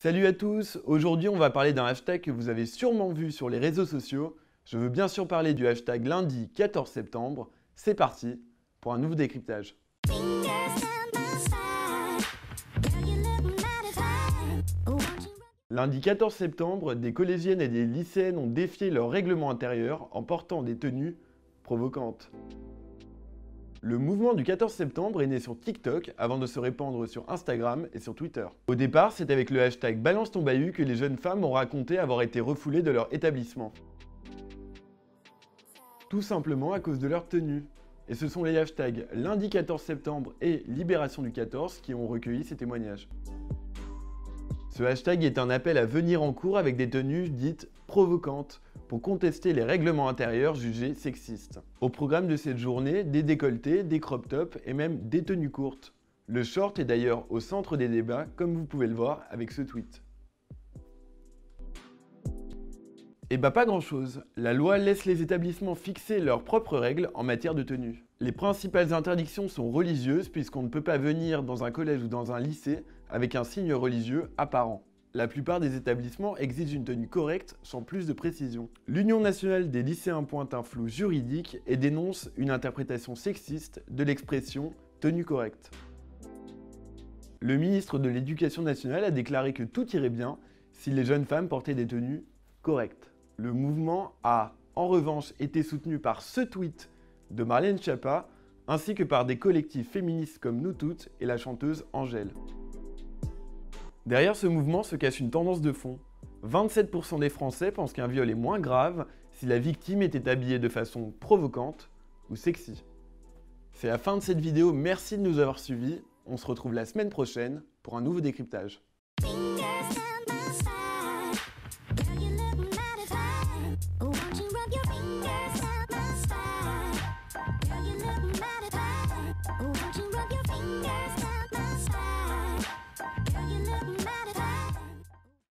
Salut à tous, aujourd'hui on va parler d'un hashtag que vous avez sûrement vu sur les réseaux sociaux. Je veux bien sûr parler du hashtag lundi 14 septembre. C'est parti pour un nouveau décryptage. Lundi 14 septembre, des collégiennes et des lycéennes ont défié leur règlement intérieur en portant des tenues provocantes. Le mouvement du 14 septembre est né sur TikTok avant de se répandre sur Instagram et sur Twitter. Au départ, c'est avec le hashtag Balance ton bahut que les jeunes femmes ont raconté avoir été refoulées de leur établissement. Tout simplement à cause de leur tenue. Et ce sont les hashtags lundi 14 septembre et libération du 14 qui ont recueilli ces témoignages. Ce hashtag est un appel à venir en cours avec des tenues dites provocantes pour contester les règlements intérieurs jugés sexistes. Au programme de cette journée, des décolletés, des crop tops et même des tenues courtes. Le short est d'ailleurs au centre des débats, comme vous pouvez le voir avec ce tweet. Et bah pas grand chose, la loi laisse les établissements fixer leurs propres règles en matière de tenue. Les principales interdictions sont religieuses puisqu'on ne peut pas venir dans un collège ou dans un lycée avec un signe religieux apparent. La plupart des établissements exigent une tenue correcte sans plus de précision. L'Union nationale des lycéens pointe un flou juridique et dénonce une interprétation sexiste de l'expression « tenue correcte ». Le ministre de l'Éducation nationale a déclaré que tout irait bien si les jeunes femmes portaient des tenues correctes. Le mouvement a, en revanche, été soutenu par ce tweet de Marlène Schiappa, ainsi que par des collectifs féministes comme Nous Toutes et la chanteuse Angèle. Derrière ce mouvement se cache une tendance de fond. 27% des Français pensent qu'un viol est moins grave si la victime était habillée de façon provocante ou sexy. C'est la fin de cette vidéo, merci de nous avoir suivis. On se retrouve la semaine prochaine pour un nouveau décryptage.